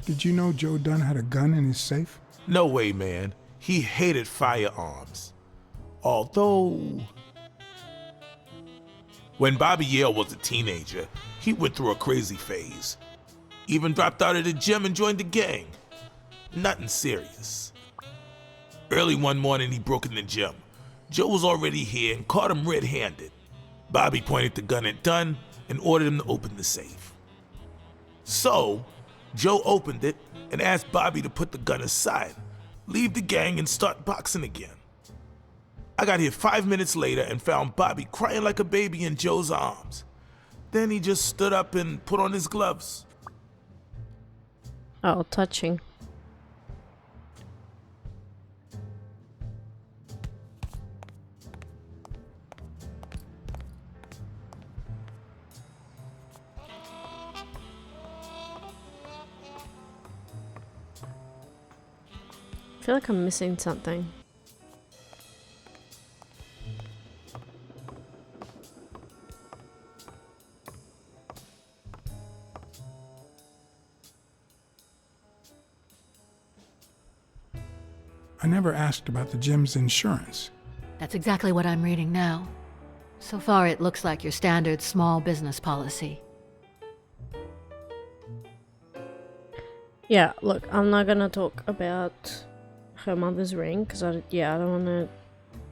Did you know Joe Dunn had a gun in his safe? No way, man. He hated firearms. Although, when Bobby Yale was a teenager, he went through a crazy phase. Even dropped out of the gym and joined the gang. Nothing serious. Early one morning, he broke in the gym. Joe was already here and caught him red-handed. Bobby pointed the gun at Dunn and ordered him to open the safe. So, Joe opened it and asked Bobby to put the gun aside, leave the gang and start boxing again. I got here 5 minutes later and found Bobby crying like a baby in Joe's arms. Then he just stood up and put on his gloves. Oh, touching. I feel like I'm missing something. I never asked about the gym's insurance. That's exactly what I'm reading now. So far, it looks like your standard small business policy. Yeah, look, I'm not gonna talk about her mother's ring because I don't want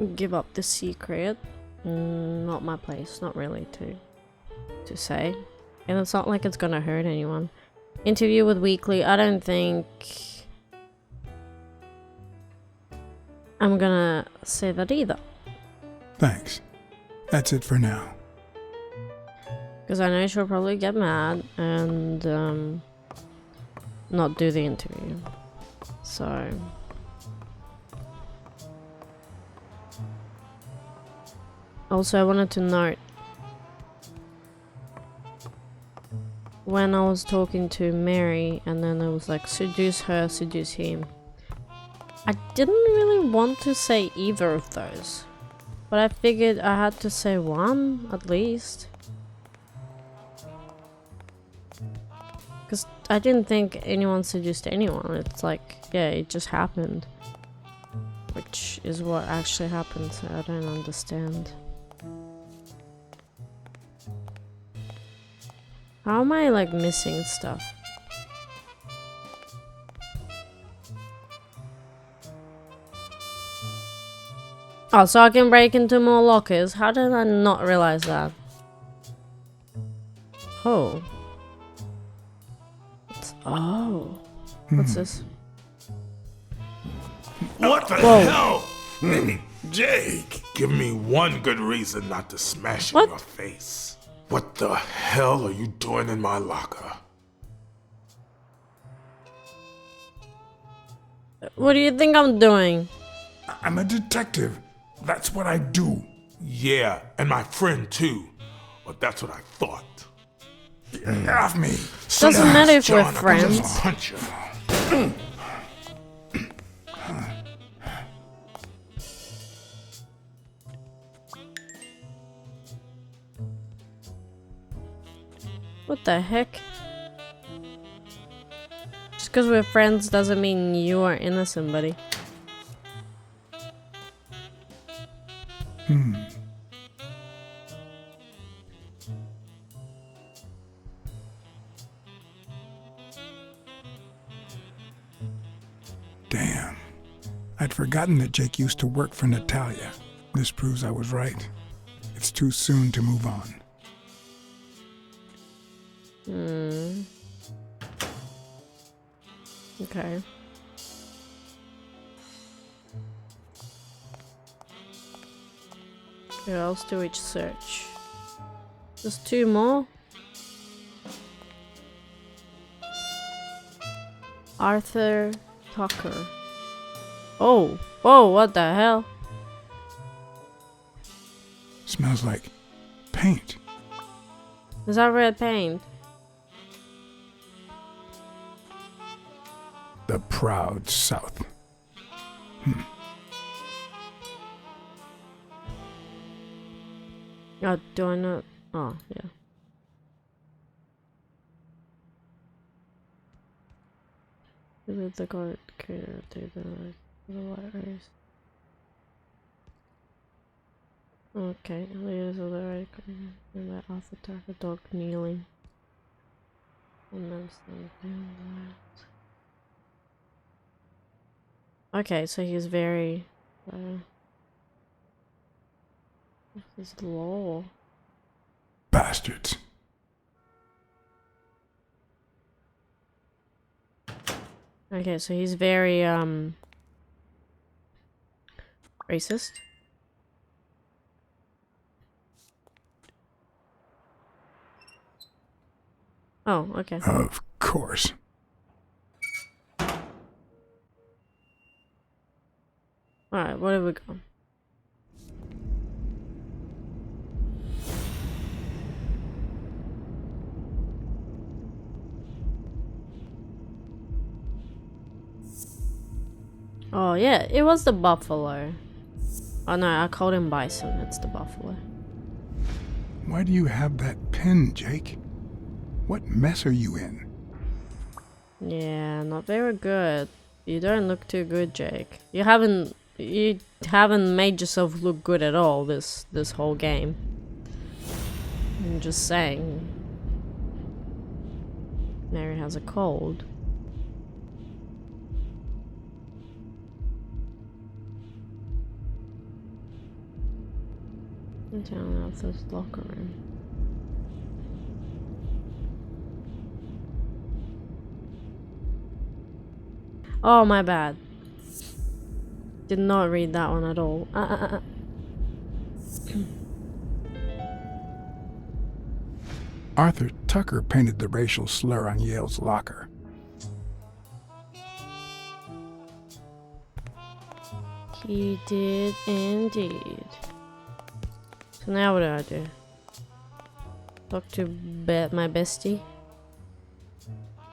to give up the secret. Not my place, not really to say, and it's not like it's gonna hurt anyone. Interview with Weekly, I don't think I'm gonna say that either. Thanks. That's it for now. Because I know she'll probably get mad and not do the interview. So also, I wanted to note, when I was talking to Mary and then it was like seduce her, seduce him, I didn't really want to say either of those, but I figured I had to say one at least, because I didn't think anyone seduced anyone. It's like, yeah, it just happened, which is what actually happened, so I don't understand. How am I like missing stuff? Oh, so I can break into more lockers. How did I not realize that? Oh. What's this? What the hell? Hey, Jake, give me one good reason not to smash in your face. What the hell are you doing in my locker? What do you think I'm doing? I'm a detective. That's what I do. Yeah, and my friend too. But that's what I thought. Get off me. Doesn't matter if we're John, I'm friends. just punch you. What the heck? Just because we're friends doesn't mean you are innocent, buddy. Damn. I'd forgotten that Jake used to work for Natalia. This proves I was right. It's too soon to move on. Okay. Where else do we search? There's two more. Arthur Tucker. Oh, what the hell? Smells like paint. Is that red paint? The proud South. Oh, do I not? Oh, yeah. with the god creator to the white race. Okay, leaders of the red creator and the alpha attack a dog kneeling. And then stand that. Okay, so he's very his law. Bastards. Okay, so he's very racist. Oh, okay. Of course. Alright, where do we go? Oh yeah, it was the buffalo. Oh no, I called him bison. It's the buffalo. Why do you have that pen, Jake? What mess are you in? Yeah, not very good. You don't look too good, Jake. You haven't made yourself look good at all this whole game. I'm just saying. Mary has a cold. Down out this locker room. Oh, my bad. Did not read that one at all. Arthur Tucker painted the racial slur on Yale's locker. He did indeed. So now what do I do? Talk to my bestie?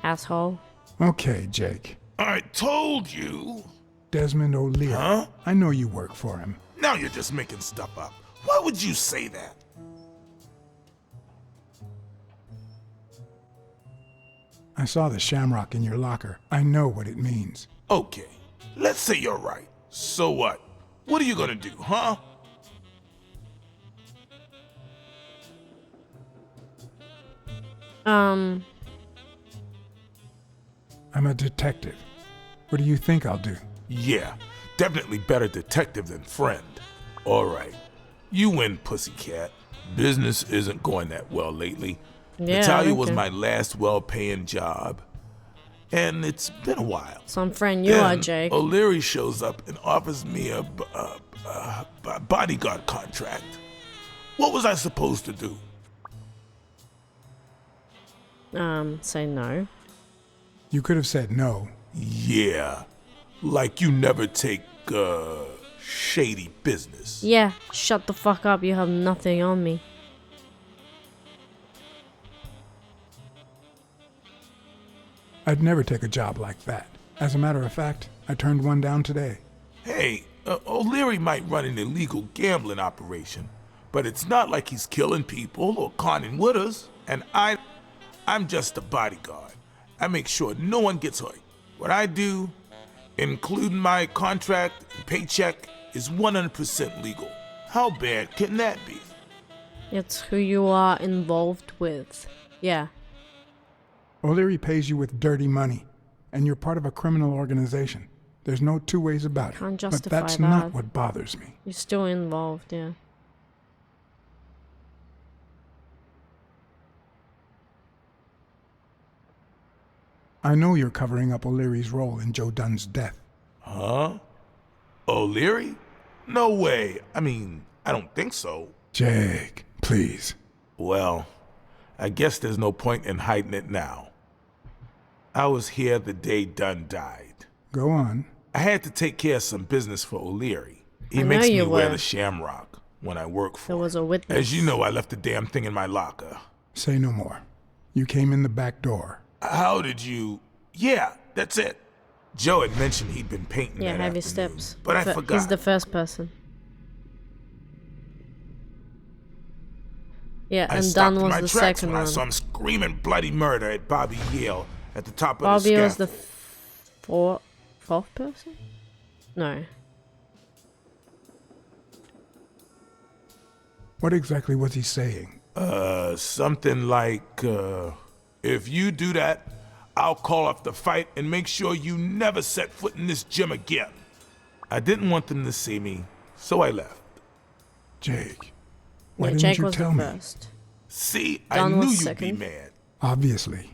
Asshole. Okay, Jake. I told you. Desmond O'Leary. Huh? I know you work for him. Now you're just making stuff up. Why would you say that? I saw the shamrock in your locker. I know what it means. Okay, let's say you're right. So what? What are you gonna do, huh? I'm a detective. What do you think I'll do? Yeah, definitely better detective than friend. All right, you win, pussycat. Business isn't going that well lately. Yeah, Natalia was okay. my last well-paying job, and it's been a while. Some friend you are, Then Jake. O'Leary shows up and offers me a bodyguard contract. What was I supposed to do? Say no. You could have said no. Yeah, like you never take, shady business. Yeah, shut the fuck up. You have nothing on me. I'd never take a job like that. As a matter of fact, I turned one down today. Hey, O'Leary might run an illegal gambling operation, but it's not like he's killing people or conning widows. And I'm just a bodyguard. I make sure no one gets hurt. What I do, including my contract and paycheck, is 100% legal. How bad can that be? It's who you are involved with. Yeah. O'Leary pays you with dirty money, and you're part of a criminal organization. There's no two ways about it. Can't But justify that's that. not what bothers me. You're still involved, yeah. I know you're covering up O'Leary's role in Joe Dunn's death. Huh? O'Leary? No way. I mean, I don't think so. Jake, please. Well, I guess there's no point in hiding it now. I was here the day Dunn died. Go on. I had to take care of some business for O'Leary. He I know makes me you wear were. the shamrock when I work for There was him. a witness. As you know, I left the damn thing in my locker. Say no more. You came in the back door. How did you... Yeah, that's it. Joe had mentioned he'd been painting Yeah, that heavy afternoon, steps. but I He's forgot. the first person. Yeah, I and stopped Dunn in was my the tracks second when I one. saw him screaming bloody murder at Bobby Yale at the top of Bobby the was scaffold. the fourth person? No. What exactly was he saying? Something like, if you do that, I'll call off the fight and make sure you never set foot in this gym again. I didn't want them to see me, so I left. Jake, why Yeah, didn't Jake you was tell the me? first. See, Don I knew was you'd second. be mad. Obviously.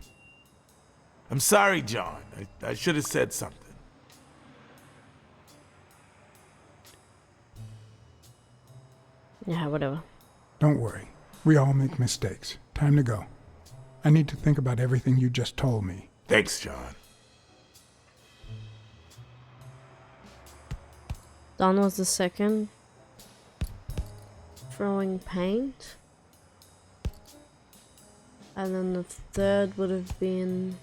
I'm sorry, John. I should have said something. Yeah, whatever. Don't worry. We all make mistakes. Time to go. I need to think about everything you just told me. Thanks, John. Don was the second. Throwing paint. And then the third would have been...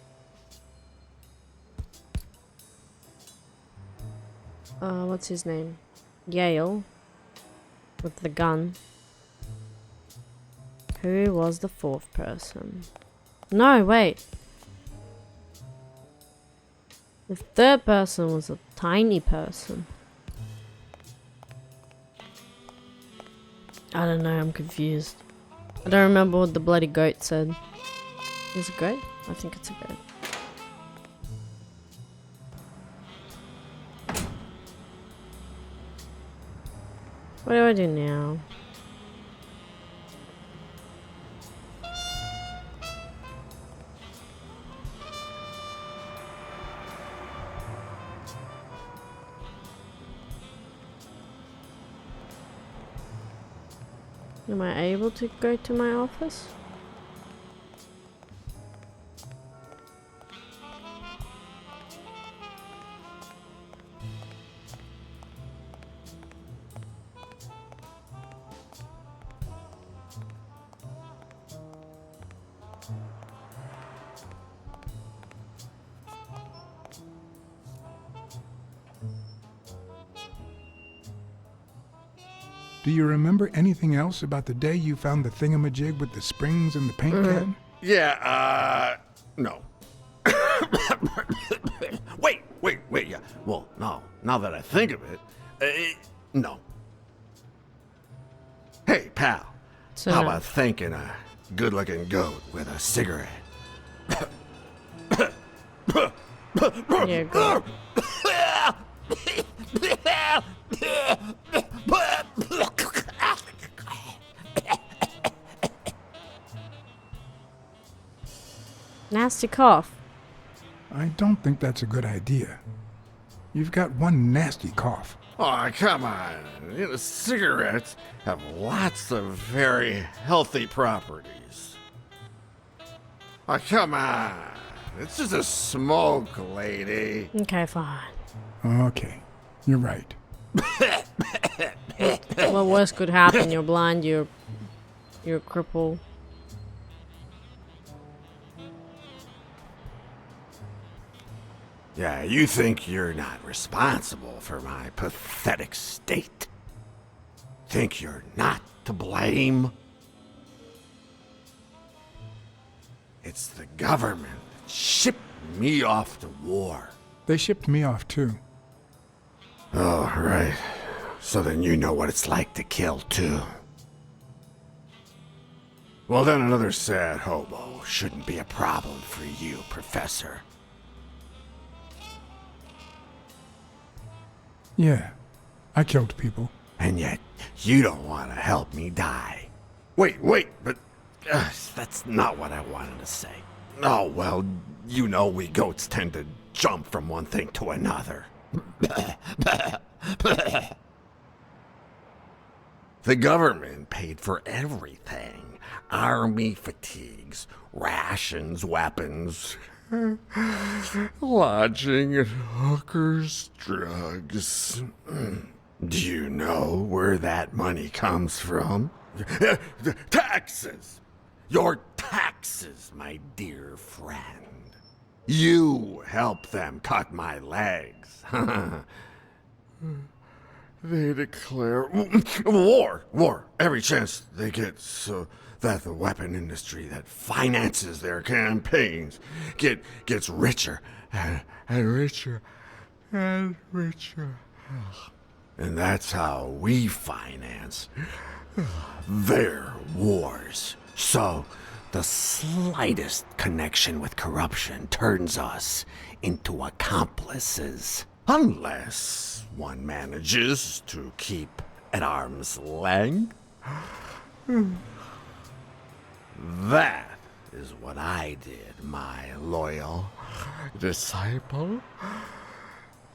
what's his name? Yale. With the gun. Who was the fourth person? No, wait. The third person was a tiny person. I don't know, I'm confused. I don't remember what the bloody goat said. Is it a goat? I think it's a goat. What do I do now? Am I able to go to my office? Do you remember anything else about the day you found the thingamajig with the springs and the paint can? Yeah, no. Wait, yeah. Well, no, now that I think of it, no. Hey, pal, So how no. about thanking a good-looking goat with a cigarette? Yeah, go. Nasty cough. I don't think that's a good idea. You've got one nasty cough. Oh, come on. You know, cigarettes have lots of very healthy properties. Oh, come on. It's just a smoke, lady. Okay, fine. Okay, you're right. What worse could happen? You're blind, you're a cripple. Yeah, you think you're not responsible for my pathetic state? Think you're not to blame? It's the government that shipped me off to war. They shipped me off too. Oh, right. So then you know what it's like to kill too. Well, then another sad hobo shouldn't be a problem for you, Professor. Yeah, I killed people. And yet, you don't want to help me die. Wait, but that's not what I wanted to say. Oh, well, you know we goats tend to jump from one thing to another. The government paid for everything. Army fatigues, rations, weapons, lodging and hookers, drugs. Do you know where that money comes from? Taxes! Your taxes, my dear friend. You help them cut my legs. They declare war every chance they get so that the weapon industry that finances their campaigns gets richer and richer and richer. And that's how we finance their wars. So the slightest connection with corruption turns us into accomplices. Unless one manages to keep at arm's length. That is what I did, my loyal disciple,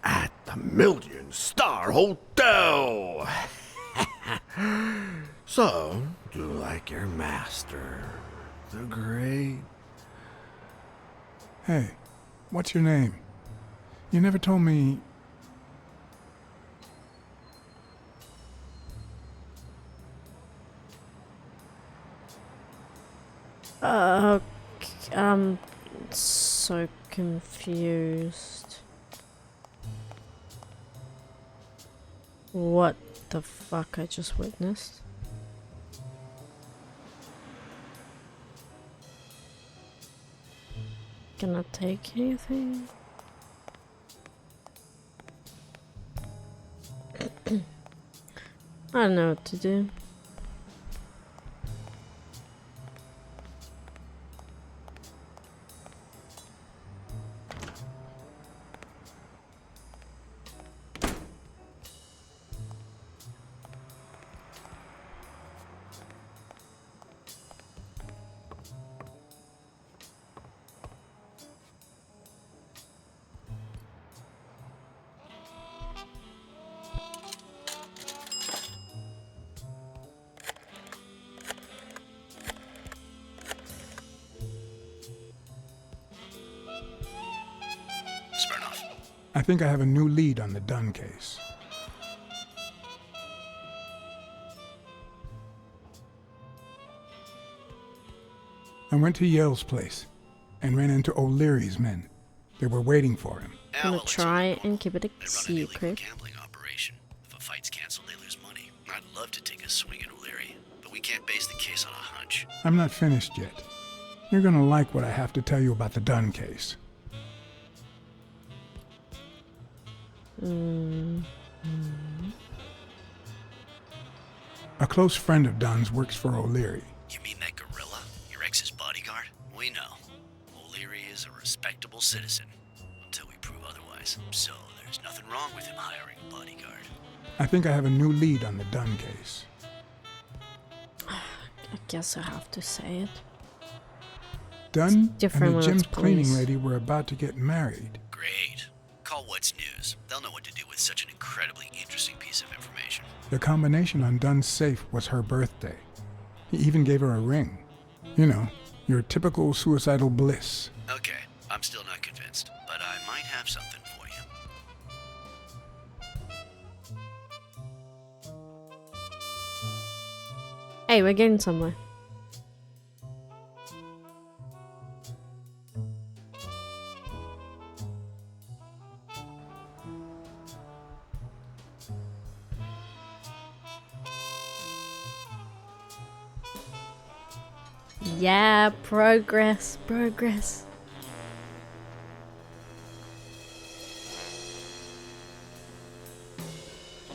at the Million-Star Hotel. So, do like your master, the great. Hey, what's your name? You never told me. I'm so confused. What the fuck I just witnessed? Can I take anything? I don't know what to do. I think I have a new lead on the Dunn case. I went to Yale's place and ran into O'Leary's men. They were waiting for him. I'm gonna try and keep it a They run an secret. illegal gambling operation. If a fight's canceled, they lose money. I'd love to take a swing at O'Leary, but we can't base the case on a hunch. I'm not finished yet. You're gonna like what I have to tell you about the Dunn case. A close friend of Dunn's works for O'Leary. You mean that gorilla? Your ex's bodyguard? We know. O'Leary is a respectable citizen. Until we prove otherwise. So there's nothing wrong with him hiring a bodyguard. I think I have a new lead on the Dunn case. I guess I have to say it. Dunn different and when the it's gym cleaning police. lady were about to get married. Great. Call What's News. They'll know what to do with such an incredibly interesting piece of information. The combination on Dunn's safe was her birthday. He even gave her a ring. You know, your typical suicidal bliss. Okay, I'm still not convinced, but I might have something for you. Hey, we're getting somewhere. Yeah, progress.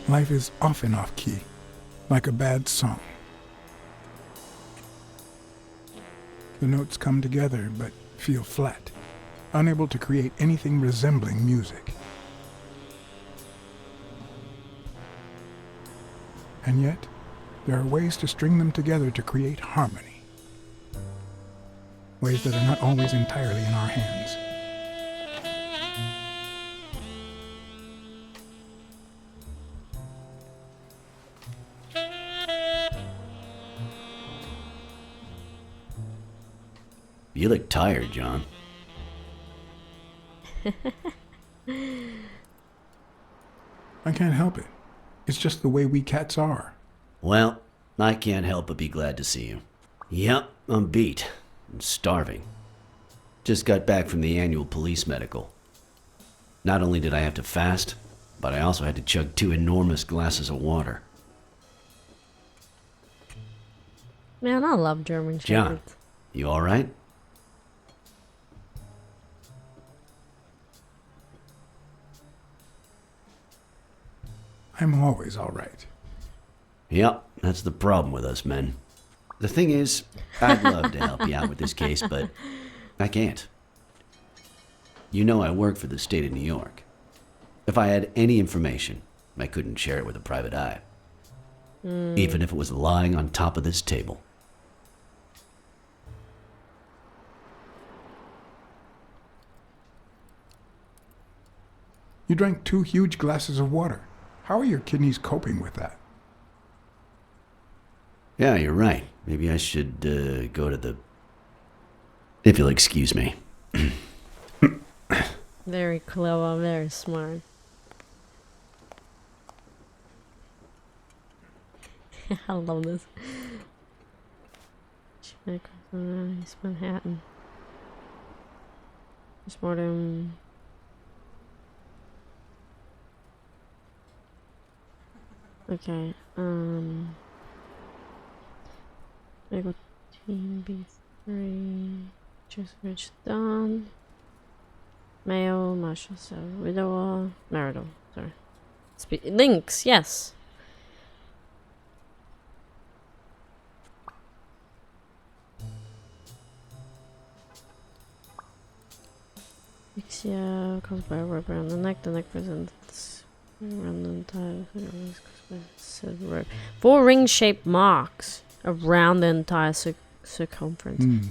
Life is often off key, like a bad song. The notes come together but feel flat, unable to create anything resembling music. And yet, there are ways to string them together to create harmony. Ways that are not always entirely in our hands. You look tired, John. I can't help it. It's just the way we cats are. Well, I can't help but be glad to see you. Yep, I'm beat. I'm starving. Just got back from the annual police medical. Not only did I have to fast, but I also had to chug 2 enormous glasses of water. Man, I love German John, Shepherds. you alright? I'm always all right. Yep, that's the problem with us men. The thing is, I'd love to help you out with this case, but I can't. You know I work for the state of New York. If I had any information, I couldn't share it with a private eye. Even if it was lying on top of this table. You drank 2 huge glasses of water. How are your kidneys coping with that? Yeah, you're right. Maybe I should go to the... If you'll excuse me. Very clever, very smart. I love this. East Manhattan. Postmortem. Okay, I got Team B3, just reached done. Mail, Marshall, widower, marital, sorry. Links, yes. Asphyxia caused by a rope around the neck presents around the entire rope. 4 ring-shaped marks around the entire circumference.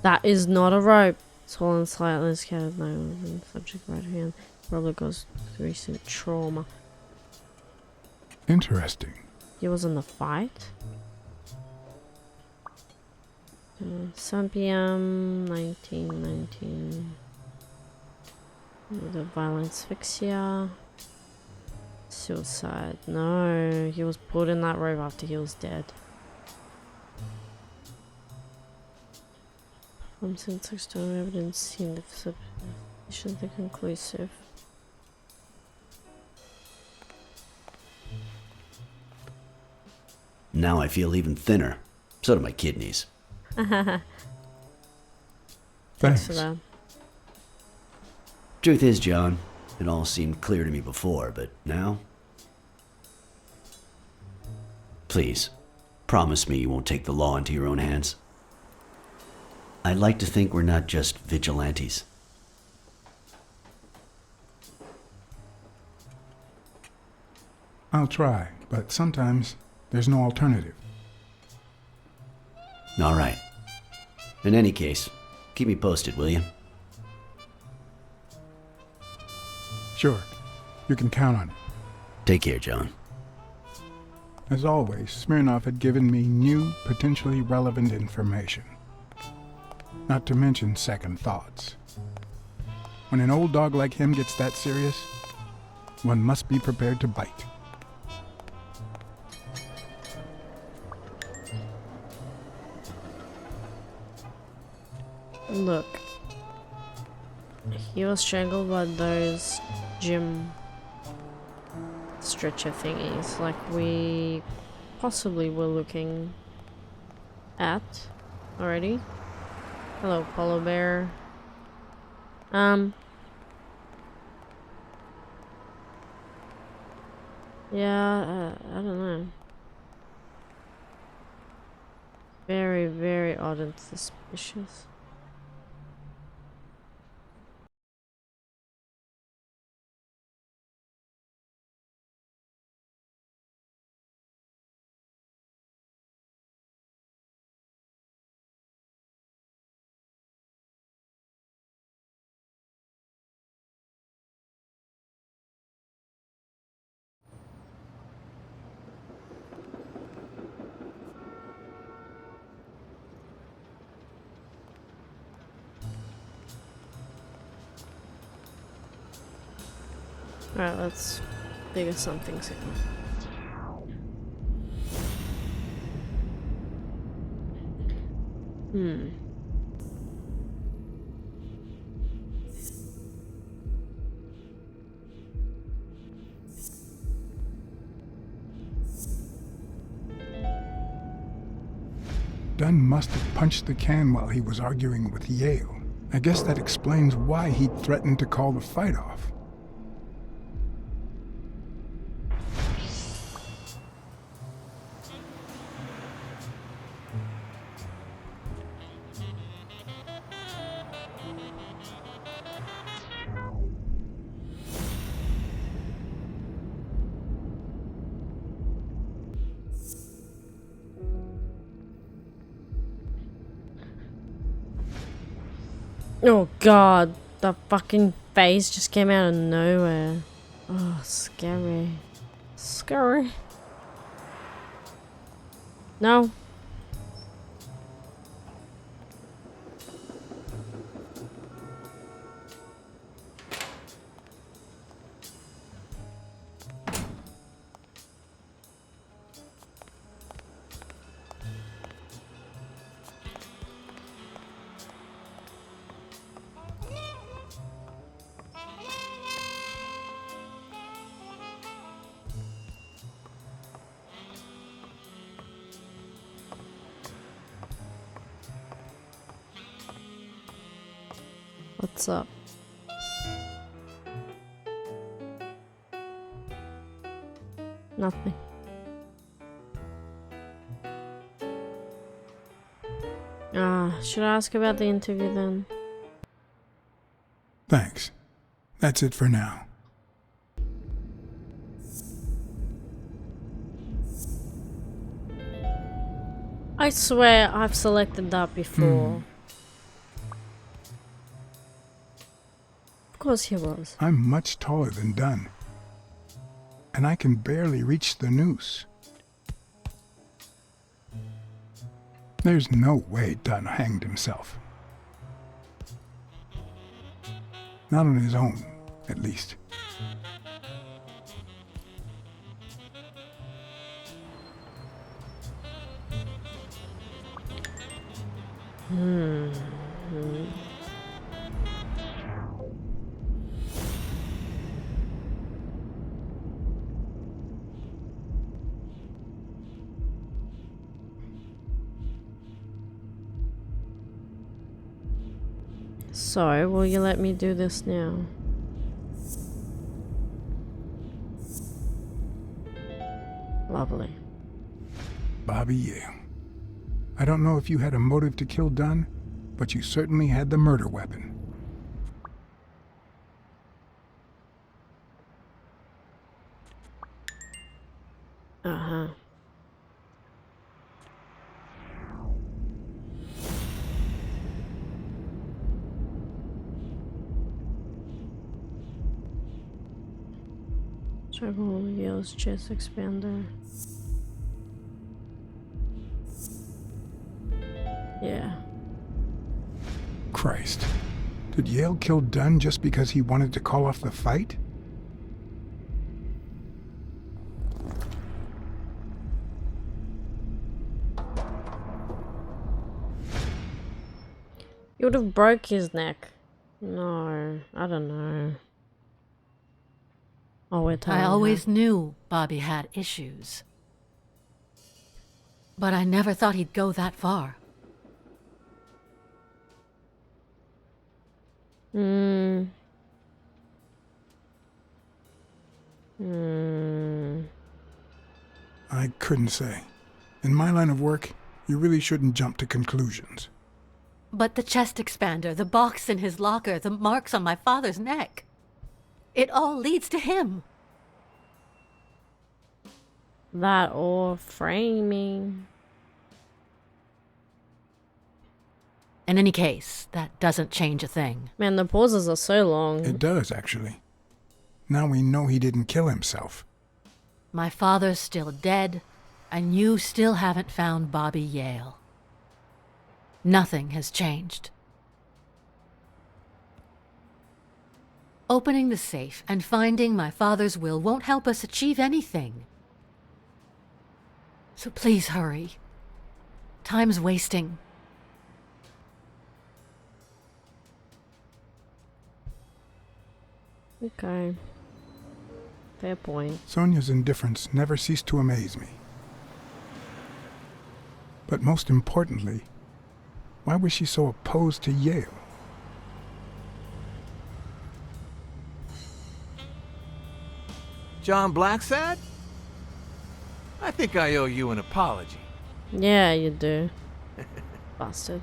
That is not a rope. Swollen slightly, scattered no subject right hand. Probably goes to recent trauma. Interesting. He was in the fight. 7 p.m. 1919. The violent asphyxia. Suicide. No, he was put in that rope after he was dead. From since external evidence seemed sufficiently conclusive. Now I feel even thinner. So do my kidneys. Thanks Thanks. for that. Truth is, John, it all seemed clear to me before, but now... Please, promise me you won't take the law into your own hands. I'd like to think we're not just vigilantes. I'll try, but sometimes there's no alternative. All right. In any case, keep me posted, will you? Sure, you can count on it. Take care, John. As always, Smirnov had given me new, potentially relevant information. Not to mention second thoughts. When an old dog like him gets that serious, one must be prepared to bite. Look. He was strangled by those gym stretcher thingies, like we possibly were looking at already. Hello, polar bear. Yeah, I don't know. Very, very odd and suspicious. Alright, let's figure some things out. Dunn must have punched the can while he was arguing with Yale. I guess that explains why he threatened to call the fight off. Oh god, the fucking face just came out of nowhere. Oh, scary. Scary. No. What's up? Nothing. Should I ask about the interview then? Thanks. That's it for now. I swear I've selected that before. Of course he was. I'm much taller than Dunn, and I can barely reach the noose. There's no way Dunn hanged himself. Not on his own, at least. So, will you let me do this now? Lovely. Bobby Yale. I don't know if you had a motive to kill Dunn, but you certainly had the murder weapon. Uh-huh. Travel Yale's chest expander. Yeah. Christ. Did Yale kill Dunn just because he wanted to call off the fight? You would have broke his neck. No, I don't know. Oh, we're telling I her. always knew Bobby had issues. But I never thought he'd go that far. I couldn't say. In my line of work, you really shouldn't jump to conclusions. But the chest expander, the box in his locker, the marks on my father's neck. It all leads to him. That or framing. In any case, that doesn't change a thing. Man, the pauses are so long. It does, actually. Now we know he didn't kill himself. My father's still dead, and you still haven't found Bobby Yale. Nothing has changed. Opening the safe and finding my father's will won't help us achieve anything. So please hurry. Time's wasting. Okay. Fair point. Sonia's indifference never ceased to amaze me. But most importantly, why was she so opposed to Yale? John Blacksad? I think I owe you an apology. Yeah, you do. Bastard.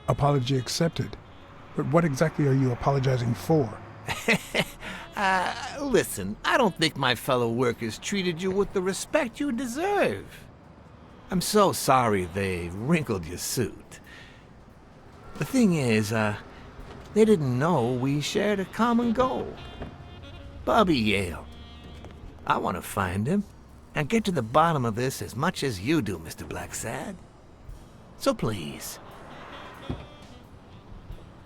Apology accepted. But what exactly are you apologizing for? Listen, I don't think my fellow workers treated you with the respect you deserve. I'm so sorry they wrinkled your suit. The thing is, they didn't know we shared a common goal. Bobby Yale. I want to find him and get to the bottom of this as much as you do, Mr. Blacksad. So please,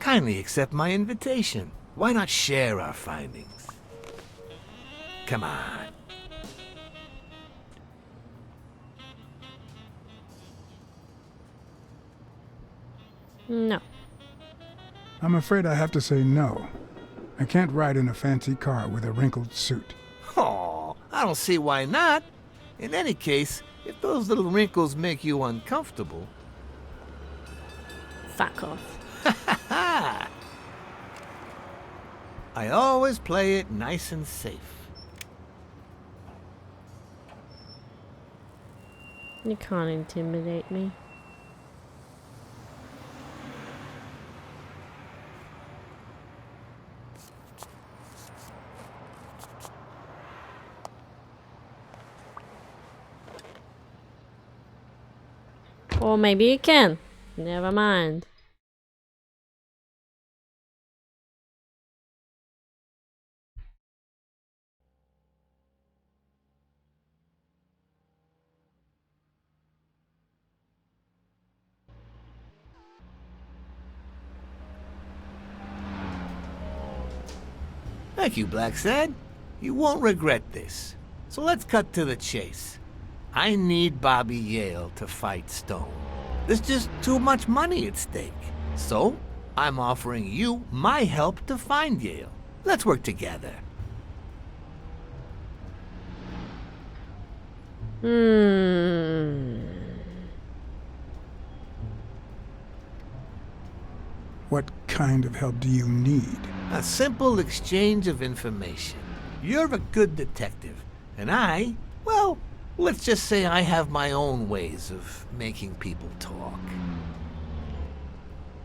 kindly accept my invitation. Why not share our findings? Come on. No. I'm afraid I have to say no. I can't ride in a fancy car with a wrinkled suit. Oh, I don't see why not. In any case, if those little wrinkles make you uncomfortable... Fuck off. I always play it nice and safe. You can't intimidate me. Or maybe you can. Never mind. Thank you, Blacksad. You won't regret this. So let's cut to the chase. I need Bobby Yale to fight Stone. There's just too much money at stake. So, I'm offering you my help to find Yale. Let's work together. What kind of help do you need? A simple exchange of information. You're a good detective, and well, let's just say I have my own ways of making people talk.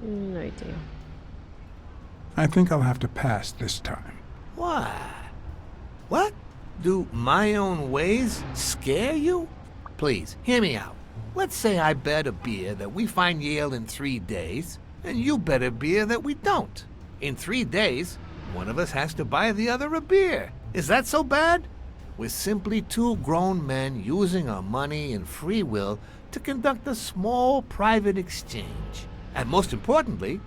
No deal. I think I'll have to pass this time. Why? What? Do my own ways scare you? Please, hear me out. Let's say I bet a beer that we find Yale in 3 days, and you bet a beer that we don't. In 3 days, one of us has to buy the other a beer. Is that so bad? We're simply 2 grown men using our money and free will to conduct a small private exchange. And most importantly,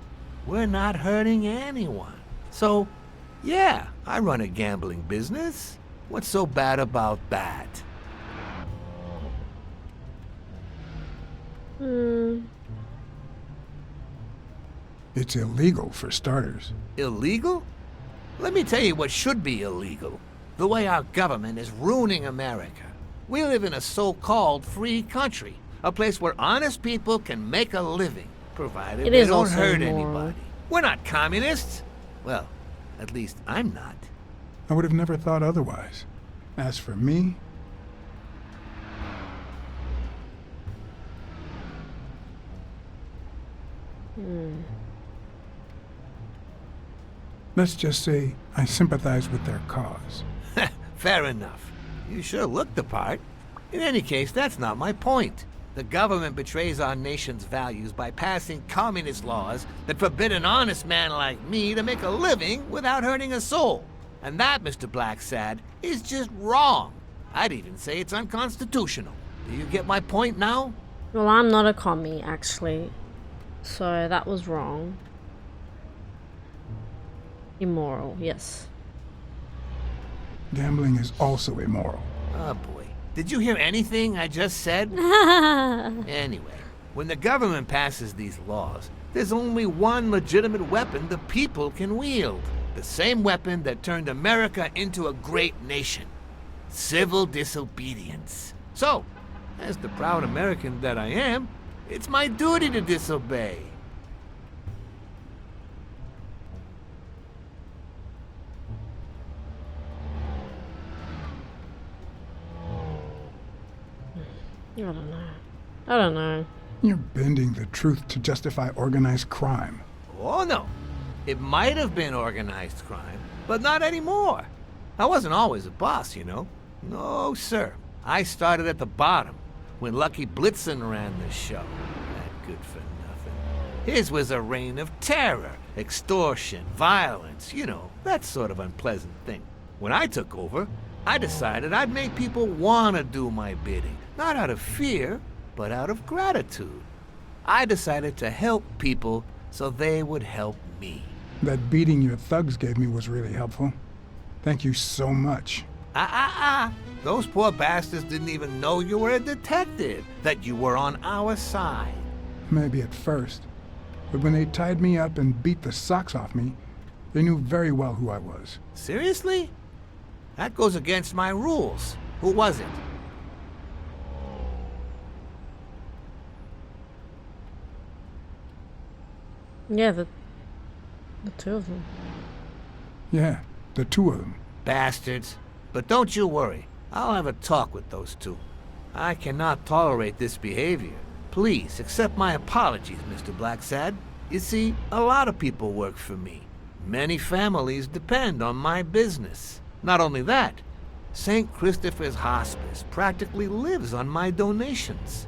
we're not hurting anyone. So, yeah, I run a gambling business. What's so bad about that? It's illegal for starters. Illegal? Let me tell you what should be illegal. The way our government is ruining America. We live in a so-called free country, a place where honest people can make a living, provided they don't hurt anybody. We're not communists. Well, at least I'm not. I would have never thought otherwise. As for me, let's just say I sympathize with their cause. Fair enough. You sure look the part. In any case, that's not my point. The government betrays our nation's values by passing communist laws that forbid an honest man like me to make a living without hurting a soul. And that, Mr. Blacksad, is just wrong. I'd even say it's unconstitutional. Do you get my point now? Well, I'm not a commie, actually. So that was wrong. Immoral, yes. Gambling is also immoral. Oh boy. Did you hear anything I just said? Anyway, when the government passes these laws, there's only one legitimate weapon the people can wield. The same weapon that turned America into a great nation. Civil disobedience. So, as the proud American that I am, it's my duty to disobey. I don't know. You're bending the truth to justify organized crime. Oh no. It might have been organized crime, but not anymore. I wasn't always a boss, you know. No, sir. I started at the bottom, when Lucky Blitzen ran the show. That good for nothing. His was a reign of terror, extortion, violence, you know, that sort of unpleasant thing. When I took over, I decided I'd make people want to do my bidding, not out of fear, but out of gratitude. I decided to help people so they would help me. That beating your thugs gave me was really helpful. Thank you so much. Those poor bastards didn't even know you were a detective, that you were on our side. Maybe at first. But when they tied me up and beat the socks off me, they knew very well who I was. Seriously? That goes against my rules. Who was it? Yeah, the two of them. Yeah, the two of them. Bastards. But don't you worry. I'll have a talk with those two. I cannot tolerate this behavior. Please accept my apologies, Mr. Blacksad. You see, a lot of people work for me. Many families depend on my business. Not only that, St. Christopher's Hospice practically lives on my donations.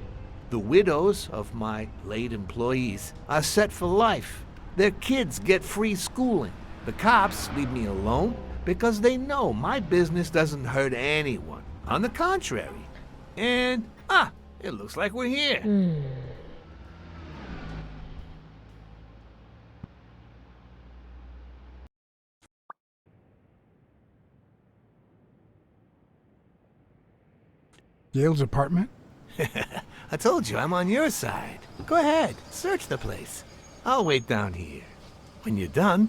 The widows of my late employees are set for life. Their kids get free schooling. The cops leave me alone because they know my business doesn't hurt anyone. On the contrary. And, it looks like we're here. Yale's apartment? I told you I'm on your side. Go ahead, search the place. I'll wait down here. When you're done,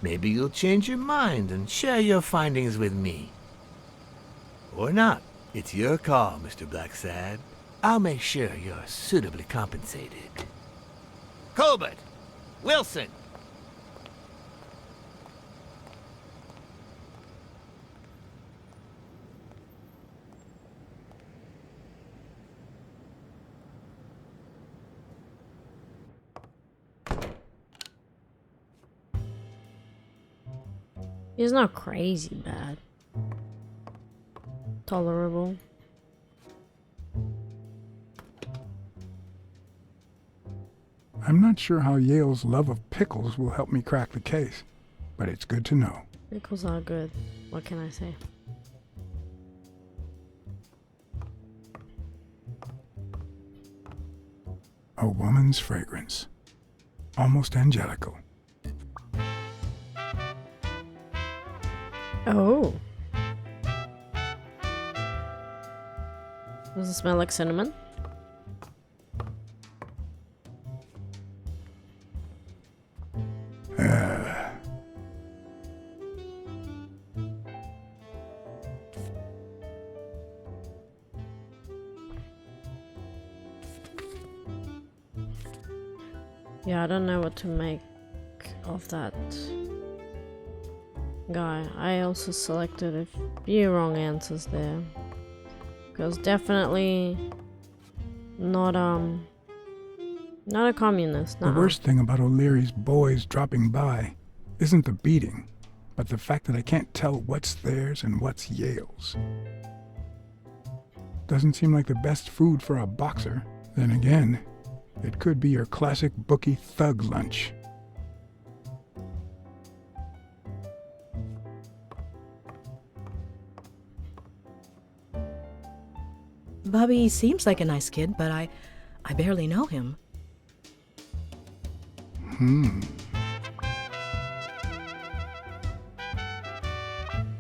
maybe you'll change your mind and share your findings with me. Or not. It's your call, Mr. Blacksad. I'll make sure you're suitably compensated. Colbert! Wilson! He's not crazy bad. Tolerable. I'm not sure how Yale's love of pickles will help me crack the case, but it's good to know. Pickles are good. What can I say? A woman's fragrance. Almost angelical. Oh. Does it smell like cinnamon? Yeah, I don't know what to make of that guy. I also selected a few wrong answers there. Because definitely not a communist. The worst thing about O'Leary's boys dropping by isn't the beating, but the fact that I can't tell what's theirs and what's Yale's. Doesn't seem like the best food for a boxer. Then again, it could be your classic bookie thug lunch. Bobby seems like a nice kid, but I barely know him.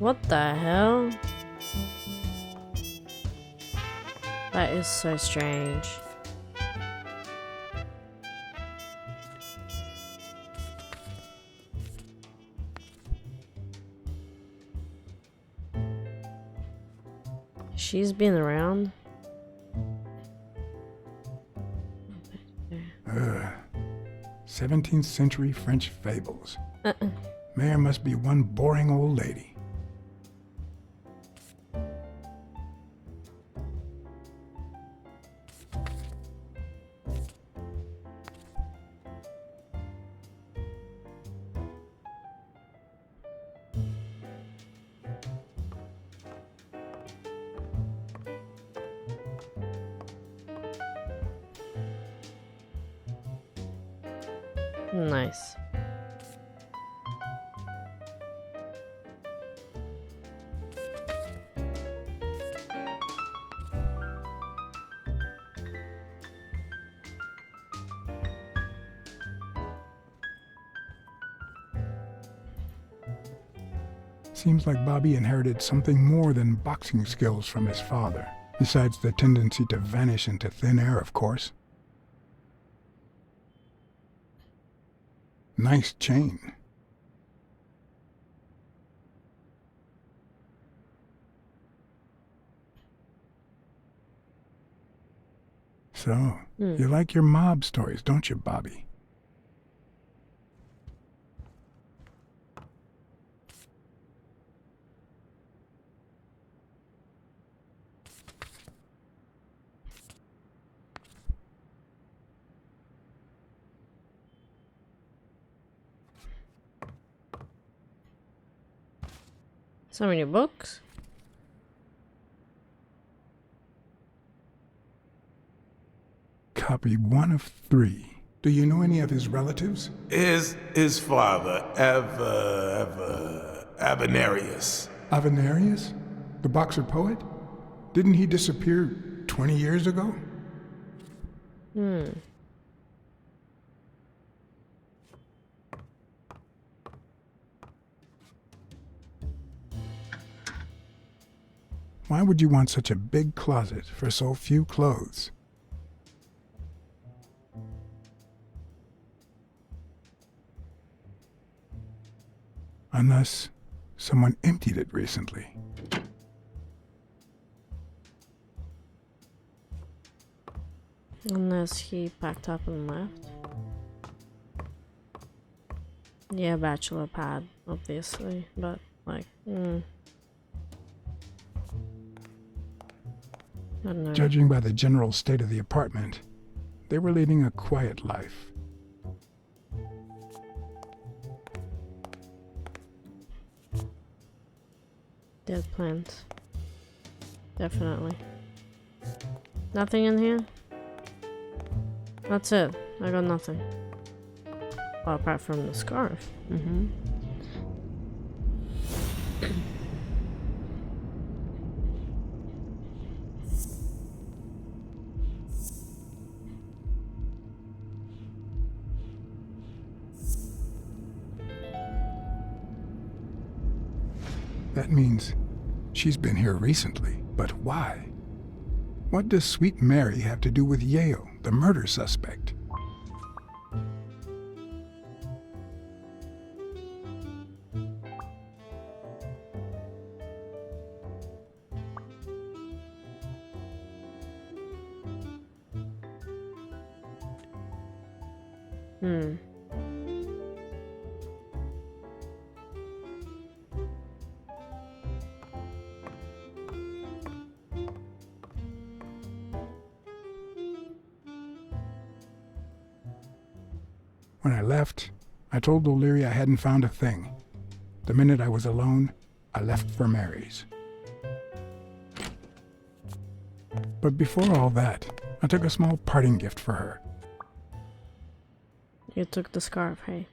What the hell? That is so strange. She's been around. 17th century French fables. Mayor must be one boring old lady. Nice. Seems like Bobby inherited something more than boxing skills from his father, besides the tendency to vanish into thin air, of course. Nice chain. So, you like your mob stories, don't you, Bobby? So many books. Copy 1 of 3. Do you know any of his relatives? His father, Avenarius. Avenarius? The boxer poet? Didn't he disappear 20 years ago? Why would you want such a big closet for so few clothes? Unless someone emptied it recently. Unless he packed up and left. Yeah, bachelor pad, obviously, but like, I don't know. Judging by the general state of the apartment, they were leading a quiet life. Dead plants. Definitely. Nothing in here? That's it. I got nothing. Well, apart from the scarf. That means she's been here recently, but why? What does Sweet Mary have to do with Yale, the murder suspect? When I left, I told O'Leary I hadn't found a thing. The minute I was alone, I left for Mary's. But before all that, I took a small parting gift for her. You took the scarf, hey?